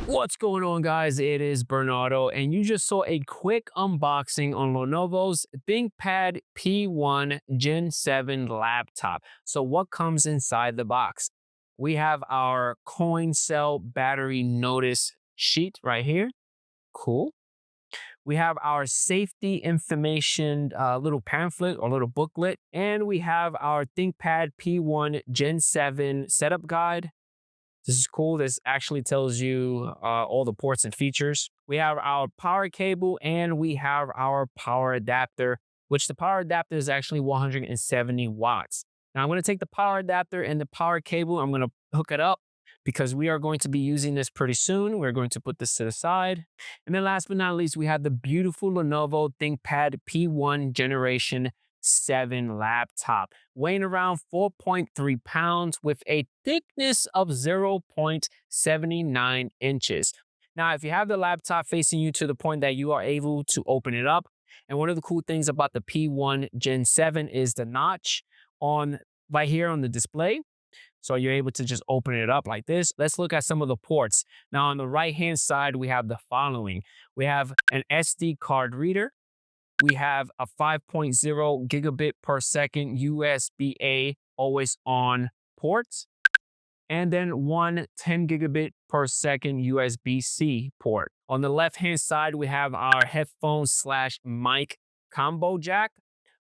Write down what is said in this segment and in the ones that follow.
What's going on, guys? It is Bernardo, and you just saw a quick unboxing on Lenovo's ThinkPad P1 Gen 7 laptop. So what comes inside the box? We have our coin cell battery notice sheet right here. Cool. We have our safety information little pamphlet or little booklet, and we have our ThinkPad P1 Gen 7 setup guide. This is cool. This actually tells you all the ports and features. We have our power cable and we have our power adapter, which the power adapter is actually 170 watts. Now I'm going to take the power adapter and the power cable. I'm going to hook it up because we are going to be using this pretty soon. We're going to put this to the side. And then last but not least, we have the beautiful Lenovo ThinkPad P1 Generation 7 laptop, weighing around 4.3 pounds with a thickness of 0.79 inches. Now, if you have the laptop facing you to the point that you are able to open it up, and one of the cool things about the P1 Gen 7 is the notch on right here on the display. So you're able to just open it up like this. Let's look at some of the ports. Now, on the right-hand side, we have the following. We have an SD card reader. We have a 5.0 gigabit per second USB-A always on port, and then one 10 gigabit per second USB-C port. On the left-hand side, we have our headphone slash mic combo jack.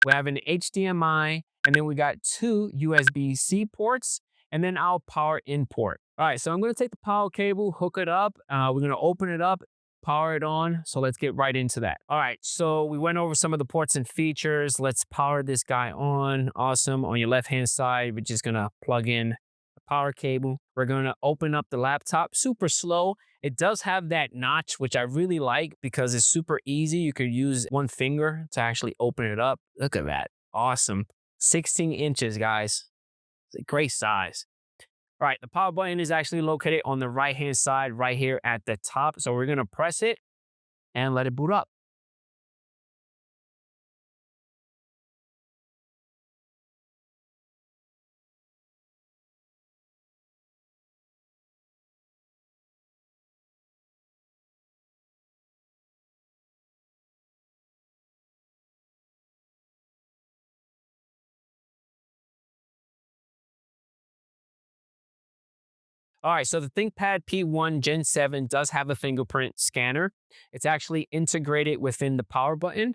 We have an HDMI, and then we got two USB-C ports, and then our power in port. All right, so I'm going to take the power cable, hook it up. We're going to open it up, power it on. So let's get right into that. All right, so we went over some of the ports and features. Let's power this guy on. Awesome. On your left-hand side, we're just going to plug in the power cable. We're going to open up the laptop super slow. It does have that notch, which I really like because it's super easy. You could use one finger to actually open it up. Look at that. Awesome. 16 inches, guys. It's a great size. All right, the power button is actually located on the right-hand side right here at the top. So we're going to press it and let it boot up. All right, so the ThinkPad P1 Gen 7 does have a fingerprint scanner. It's actually integrated within the power button.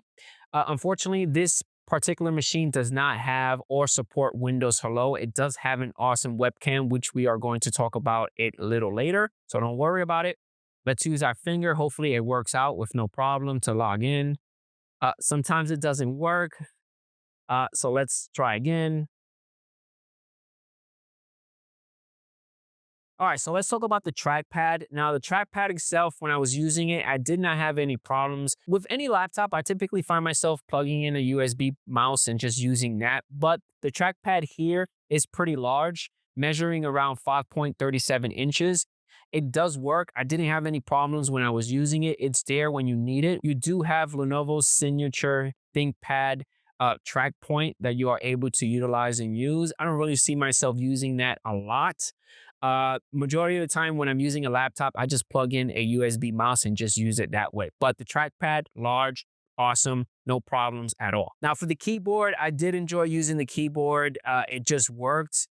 Unfortunately, this particular machine does not have or support Windows Hello. It does have an awesome webcam, which we are going to talk about it a little later. So don't worry about it. Let's use our finger. Hopefully it works out with no problem to log in. Sometimes it doesn't work. So let's try again. All right, so let's talk about the trackpad. Now, the trackpad itself, when I was using it, I did not have any problems. With any laptop, I typically find myself plugging in a USB mouse and just using that. But the trackpad here is pretty large, measuring around 5.37 inches. It does work. I didn't have any problems when I was using it. It's there when you need it. You do have Lenovo's signature ThinkPad track point that you are able to utilize and use. I don't really see myself using that a lot. Majority of the time when I'm using a laptop, I just plug in a USB mouse and just use it that way. But the trackpad, large, awesome, no problems at all. Now for the keyboard, I did enjoy using the keyboard. It just worked.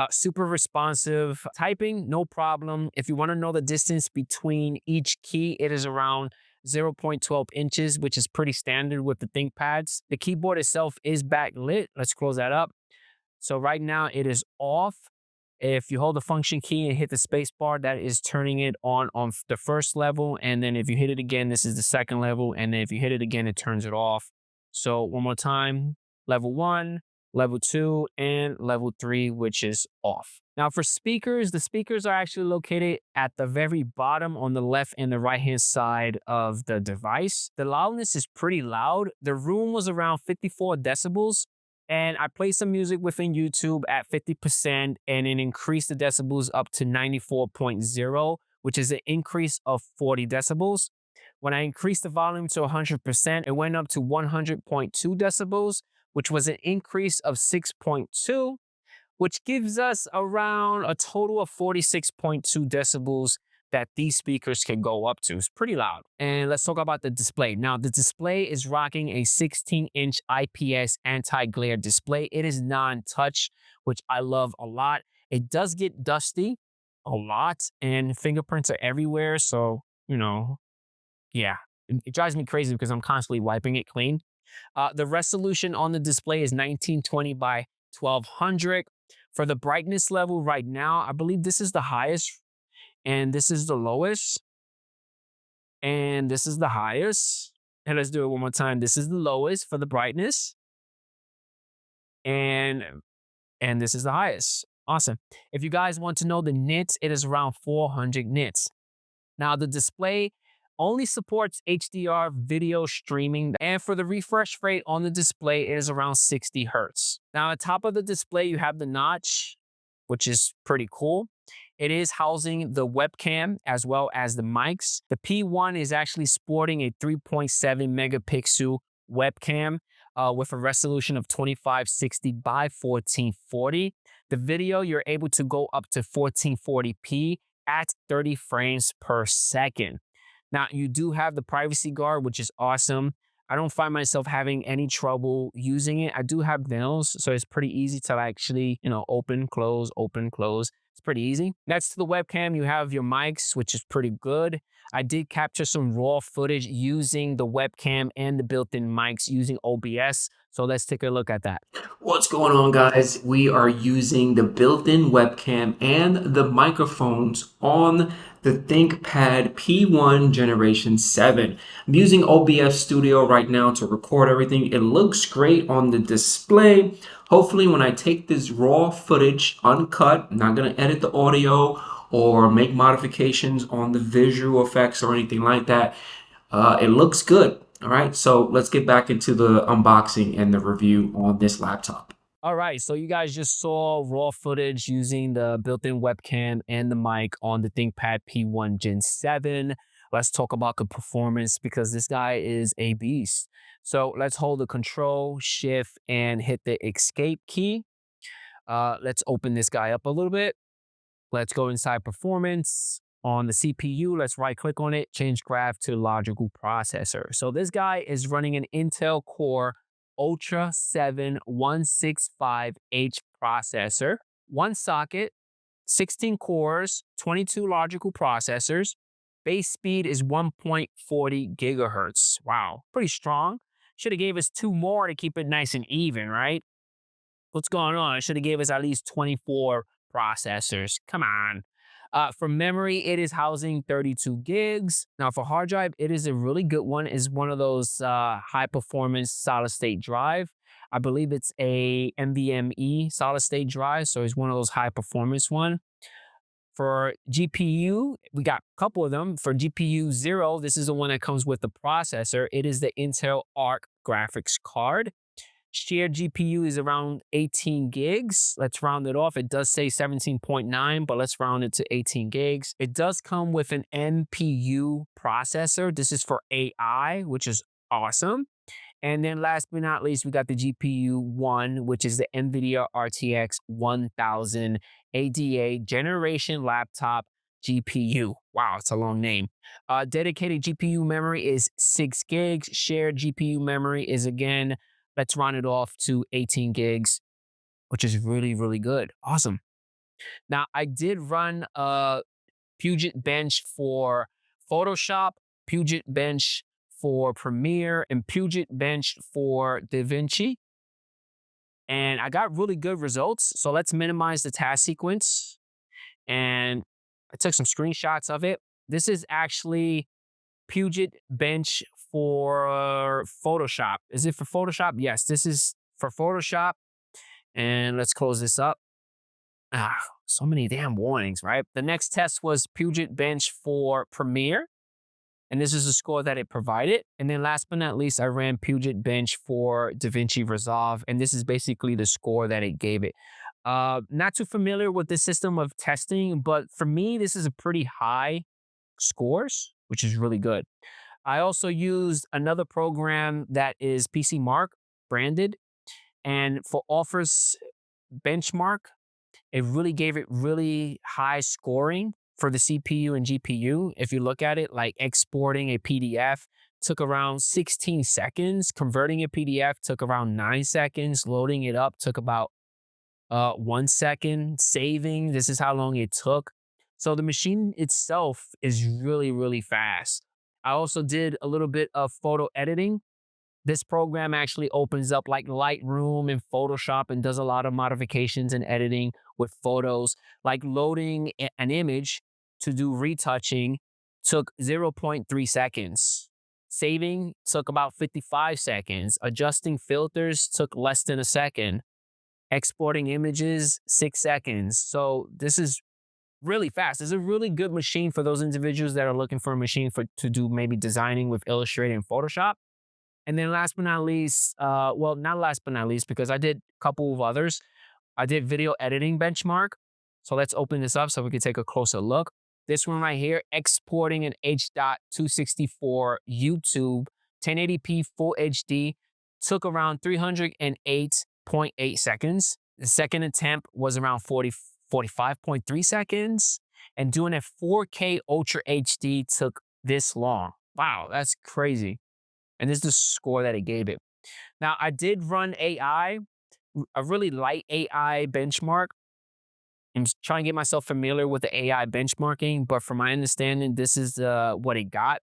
Super responsive. Typing, no problem. If you want to know the distance between each key, it is around 0.12 inches, which is pretty standard with the ThinkPads. The keyboard itself is backlit. Let's close that up. So right now it is off. If you hold the function key and hit the space bar, that is turning it on the first level. And then if you hit it again, this is the second level. And then if you hit it again, it turns it off. So one more time, level 1, level 2, and level 3, which is off. Now for speakers, the speakers are actually located at the very bottom on the left and the right-hand side of the device. The loudness is pretty loud. The room was around 54 decibels. And I played some music within YouTube at 50% and it increased the decibels up to 94.0, which is an increase of 40 decibels. When I increased the volume to 100%, it went up to 100.2 decibels, which was an increase of 6.2, which gives us around a total of 46.2 decibels that these speakers can go up to. It's pretty loud. And let's talk about the display. Now, the display is rocking a 16-inch IPS anti-glare display. It is non-touch, which I love a lot. It does get dusty a lot, and fingerprints are everywhere. So, yeah, it drives me crazy because I'm constantly wiping it clean. The resolution on the display is 1920 by 1200. For the brightness level right now, I believe this is the highest and this is the lowest and this is the highest. And let's do it one more time. This is the lowest for the brightness and and this is the highest. Awesome. If you guys want to know the nits, it is around 400 nits. Now, the display only supports HDR video streaming, and for the refresh rate on the display, it is around 60 hertz. Now, on top of the display, you have the notch, which is pretty cool. It is housing the webcam as well as the mics. The P1 is actually sporting a 3.7 megapixel webcam with a resolution of 2560 by 1440. The video, you're able to go up to 1440p at 30 frames per second. Now, you do have the privacy guard, which is awesome. I don't find myself having any trouble using it. I do have nails, so it's pretty easy to actually, open, close, open, close. It's pretty easy. Next to the webcam, you have your mics, which is pretty good. I did capture some raw footage using the webcam and the built-in mics using OBS. So let's take a look at that. What's going on, guys? We are using the built-in webcam and the microphones on the ThinkPad P1 Generation 7. I'm using OBS Studio right now to record everything. It looks great on the display. Hopefully, when I take this raw footage uncut, I'm not going to edit the audio or make modifications on the visual effects or anything like that. It looks good. All right, so let's get back into the unboxing and the review on this laptop. All right, so you guys just saw raw footage using the built-in webcam and the mic on the ThinkPad P1 Gen 7. Let's talk about the performance because this guy is a beast. So let's hold the Control, Shift, and hit the Escape key. Let's open this guy up a little bit. Let's go inside Performance. On the CPU, let's right-click on it, change graph to logical processor. So this guy is running an Intel Core Ultra 7 165H processor, one socket, 16 cores, 22 logical processors. Base speed is 1.40 gigahertz. Wow, pretty strong. Should have gave us 2 more to keep it nice and even, right? What's going on? It should have gave us at least 24 processors. Come on. For memory, it is housing 32 gigs. Now for hard drive, it is a really good one. It's one of those high performance solid state drive. I believe it's a NVMe solid state drive. So it's one of those high performance one. For GPU, we got a couple of them. For GPU 0, this is the one that comes with the processor. It is the Intel Arc graphics card. Shared GPU is around 18 gigs. Let's round it off. It does say 17.9, but let's round it to 18 gigs. It does come with an NPU processor. This is for AI, which is awesome. And then last but not least, we got the GPU 1, which is the NVIDIA RTX 1000 ADA generation laptop GPU. Wow, it's a long name. Dedicated GPU memory is 6 gigs. Shared GPU memory is, again, let's round it off to 18 gigs, which is really, really good. Awesome. Now, I did run a Puget Bench for Photoshop, Puget Bench for Premiere, and Puget Bench for DaVinci. And I got really good results. So let's minimize the task sequence. And I took some screenshots of it. This is actually Puget Bench for Photoshop. Is it for Photoshop? Yes, this is for Photoshop. And let's close this up. So many damn warnings, right? The next test was Puget Bench for Premiere. And this is the score that it provided. And then last but not least, I ran Puget Bench for DaVinci Resolve. And this is basically the score that it gave it. Not too familiar with this system of testing, but for me, this is a pretty high scores, which is really good. I also used another program that is PCMark branded. And for Offers Benchmark, it really gave it really high scoring. for the CPU and GPU. If you look at it, like exporting a PDF took around 16 seconds, converting a PDF took around 9 seconds, loading it up took about 1 second, saving, this is how long it took. So the machine itself is really, really fast. I also did a little bit of photo editing. This program actually opens up like Lightroom and Photoshop and does a lot of modifications and editing with photos. Like loading an image to do retouching took zero point 0.3 seconds. Saving took about 55 seconds. Adjusting filters took less than a second. Exporting images, 6 seconds. So this is really fast. It's a really good machine for those individuals that are looking for a machine to do maybe designing with Illustrator and Photoshop. And then last but not least, well, not last but not least, because I did a couple of others. I did video editing benchmark. So let's open this up so we can take a closer look. This one right here, exporting an H.264 YouTube 1080p Full HD, took around 308.8 seconds. The second attempt was around 45.3 seconds. And doing a 4K Ultra HD took this long. Wow, that's crazy. And this is the score that it gave it. Now, I did run AI, a really light AI benchmark. I'm just trying to get myself familiar with the AI benchmarking, but from my understanding, this is what it got.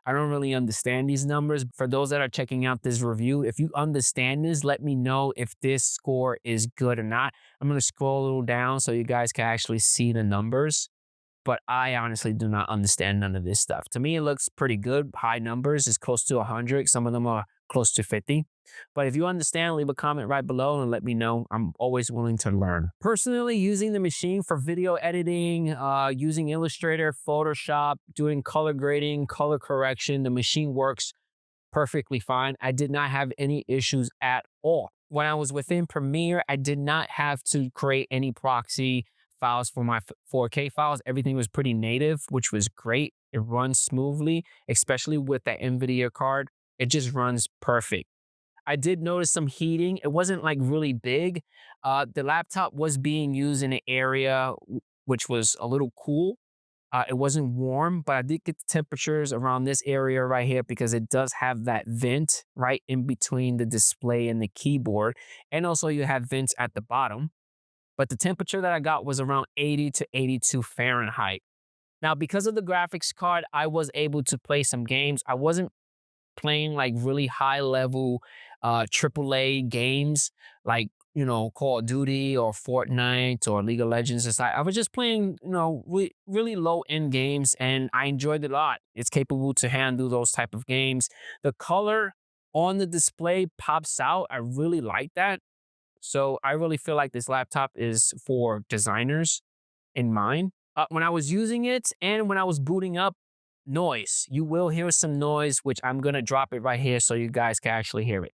I don't really understand these numbers. For those that are checking out this review, if you understand this, let me know if this score is good or not. I'm going to scroll a little down so you guys can actually see the numbers. But I honestly do not understand none of this stuff. To me, it looks pretty good. High numbers is close to 100. Some of them are close to 50. But if you understand, leave a comment right below and let me know. I'm always willing to learn. Personally, using the machine for video editing, using Illustrator, Photoshop, doing color grading, color correction, the machine works perfectly fine. I did not have any issues at all. When I was within Premiere, I did not have to create any proxy files for my 4K files. Everything was pretty native, which was great. It runs smoothly, especially with that NVIDIA card. It just runs perfect. I did notice some heating. It wasn't like really big. The laptop was being used in an area which was a little cool. It wasn't warm, but I did get the temperatures around this area right here because it does have that vent right in between the display and the keyboard. And also you have vents at the bottom. But the temperature that I got was around 80 to 82 Fahrenheit. Now, because of the graphics card, I was able to play some games. I wasn't playing like really high level AAA games like, Call of Duty or Fortnite or League of Legends. I was just playing, really low end games and I enjoyed it a lot. It's capable to handle those type of games. The color on the display pops out. I really like that. So I really feel like this laptop is for designers in mind. When I was using it and when I was booting up, noise. You will hear some noise, which I'm going to drop it right here so you guys can actually hear it.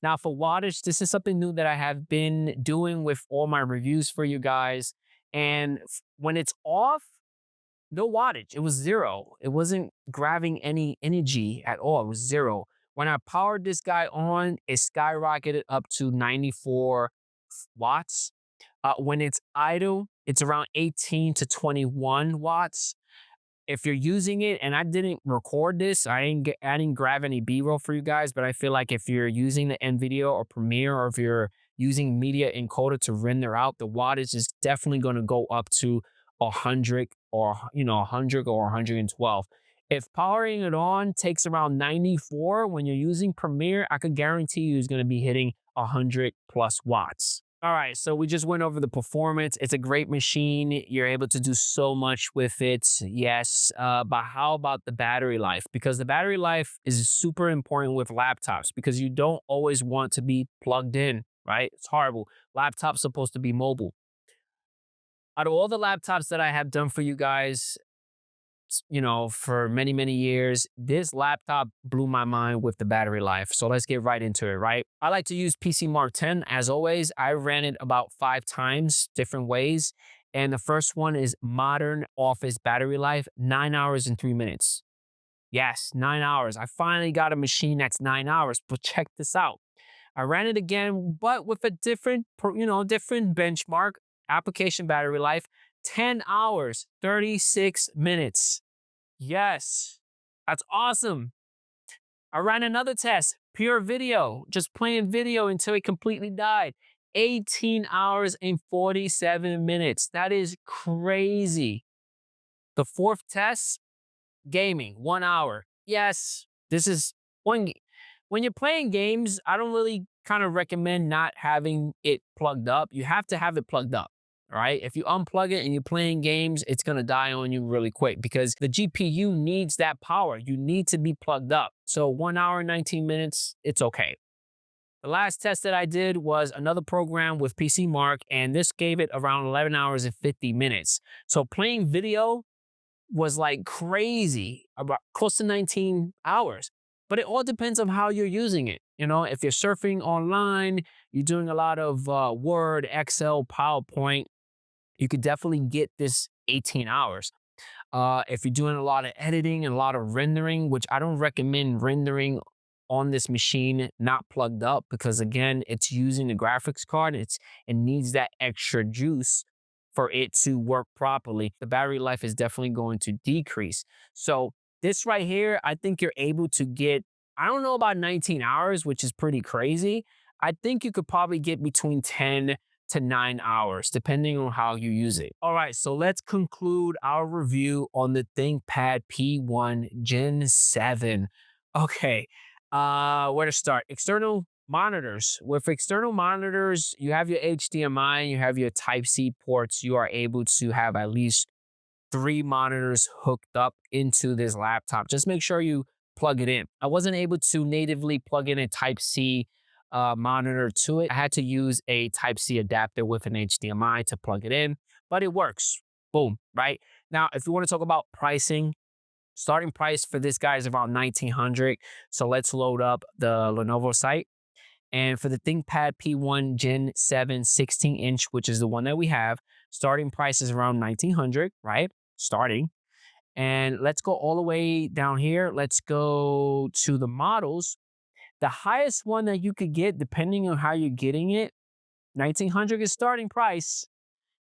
Now for wattage, this is something new that I have been doing with all my reviews for you guys. And when it's off, no wattage. It was zero. It wasn't grabbing any energy at all. It was zero. When I powered this guy on, it skyrocketed up to 94 watts. When it's idle, it's around 18 to 21 watts. If you're using it, and I didn't record this, I didn't grab any B-roll for you guys, but I feel like if you're using the NVIDIA or Premiere, or if you're using Media Encoder to render out, the wattage is definitely going to go up to 100 or 100 or 112. If powering it on takes around 94 when you're using Premiere, I could guarantee you it's going to be hitting 100 plus watts. All right, so we just went over the performance. It's a great machine. You're able to do so much with it, yes. But how about the battery life? Because the battery life is super important with laptops because you don't always want to be plugged in, right? It's horrible. Laptop's supposed to be mobile. Out of all the laptops that I have done for you guys, for many, many years, this laptop blew my mind with the battery life. So let's get right into it, right? I like to use PC Mark 10. As always, I ran it about 5 times, different ways. And the first one is Modern Office battery life, 9 hours and 3 minutes. Yes, 9 hours. I finally got a machine that's 9 hours, but check this out. I ran it again, but with a different, different benchmark, application battery life, 10 hours, 36 minutes. Yes, that's awesome. I ran another test, pure video, just playing video until it completely died. 18 hours and 47 minutes. That is crazy. The fourth test, gaming, 1 hour. Yes, this is one. When you're playing games, I don't really kind of recommend not having it plugged up. You have to have it plugged up, right? If you unplug it and you're playing games, it's going to die on you really quick because the GPU needs that power. You need to be plugged up. So 1 hour and 19 minutes, it's okay. The last test that I did was another program with PC Mark, and this gave it around 11 hours and 50 minutes. So playing video was like crazy, about close to 19 hours. But it all depends on how you're using it. If you're surfing online, you're doing a lot of Word, Excel, PowerPoint, you could definitely get this 18 hours. If you're doing a lot of editing and a lot of rendering, which I don't recommend rendering on this machine not plugged up because again, it's using the graphics card. It needs that extra juice for it to work properly. The battery life is definitely going to decrease. So this right here, I think you're able to get, I don't know about 19 hours, which is pretty crazy. I think you could probably get between 10 to 9 hours, depending on how you use it. All right, so let's conclude our review on the ThinkPad P1 Gen 7. Okay, where to start? External monitors. With external monitors, you have your HDMI, you have your Type-C ports. You are able to have at least 3 monitors hooked up into this laptop. Just make sure you plug it in. I wasn't able to natively plug in a Type-C monitor to it. I had to use a Type-C adapter with an HDMI to plug it in, but it works. Boom, right? Now, if you want to talk about pricing, starting price for this guy is around $1,900. So let's load up the Lenovo site. And for the ThinkPad P1 Gen 7 16-inch, which is the one that we have, starting price is around $1,900, right? Starting. And let's go all the way down here. Let's go to the models. The highest one that you could get, depending on how you're getting it, $1,900 is starting price.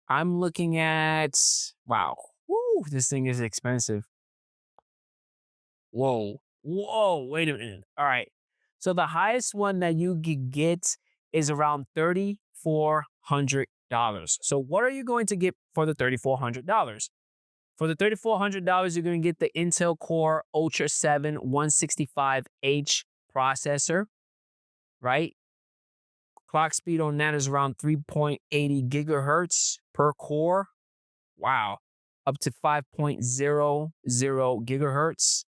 I'm looking at, wow, woo, this thing is expensive. Whoa, wait a minute. All right. So the highest one that you could get is around $3,400. So what are you going to get for the $3,400? For the $3,400, you're going to get the Intel Core Ultra 7 165H processor, right? Clock speed on that is around 3.80 gigahertz per core. Wow. Up to 5.00 gigahertz.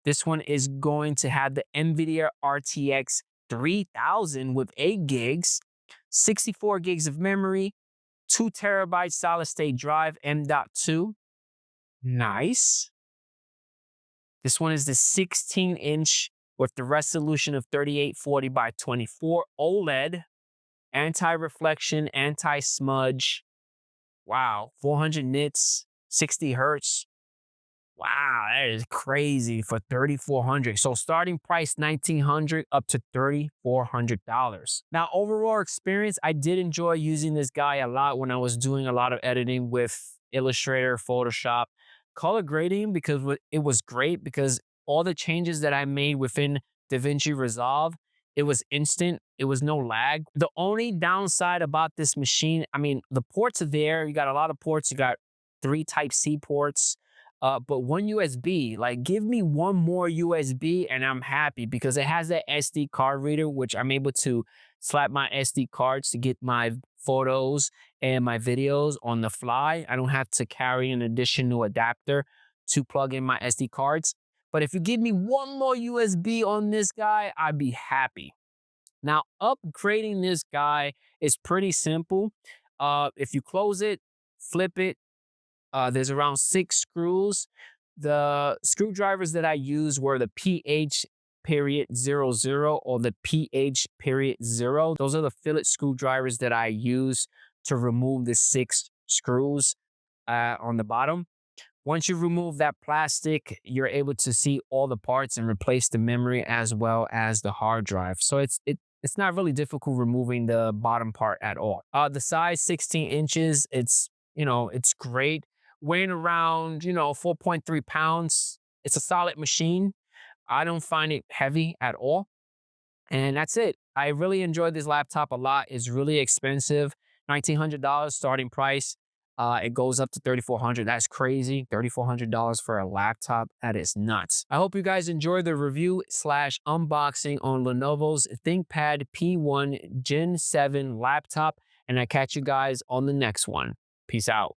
This one is going to have the NVIDIA RTX 3000 with 8 gigs, 64 gigs of memory, 2 terabyte solid state drive, M.2. Nice. This one is the 16-inch with the resolution of 3840 by 24 OLED, anti-reflection, anti-smudge. Wow, 400 nits, 60 hertz. Wow, that is crazy for $3,400. So starting price $1,900 up to $3,400. Now, overall experience, I did enjoy using this guy a lot when I was doing a lot of editing with Illustrator, Photoshop, color grading, because it was great because all the changes that I made within DaVinci Resolve, it was instant. It was no lag. The only downside about this machine, I mean, the ports are there. You got a lot of ports. You got 3 Type-C ports. But 1 USB, like give me 1 more USB and I'm happy because it has that SD card reader, which I'm able to slap my SD cards to get my photos and my videos on the fly. I don't have to carry an additional adapter to plug in my SD cards. But if you give me 1 more USB on this guy, I'd be happy. Now, upgrading this guy is pretty simple. If you close it, flip it, there's around 6 screws. The screwdrivers that I used were the PH.00 or the PH.0. Those are the fillet screwdrivers that I use to remove the 6 screws on the bottom. Once you remove that plastic, you're able to see all the parts and replace the memory as well as the hard drive. So it's not really difficult removing the bottom part at all. The size 16 inches, it's great. Weighing around, 4.3 pounds. It's a solid machine. I don't find it heavy at all. And that's it. I really enjoyed this laptop a lot. It's really expensive. $1,900 starting price. It goes up to $3,400. That's crazy. $3,400 for a laptop. That is nuts. I hope you guys enjoyed the review slash unboxing on Lenovo's ThinkPad P1 Gen 7 laptop. And I catch you guys on the next one. Peace out.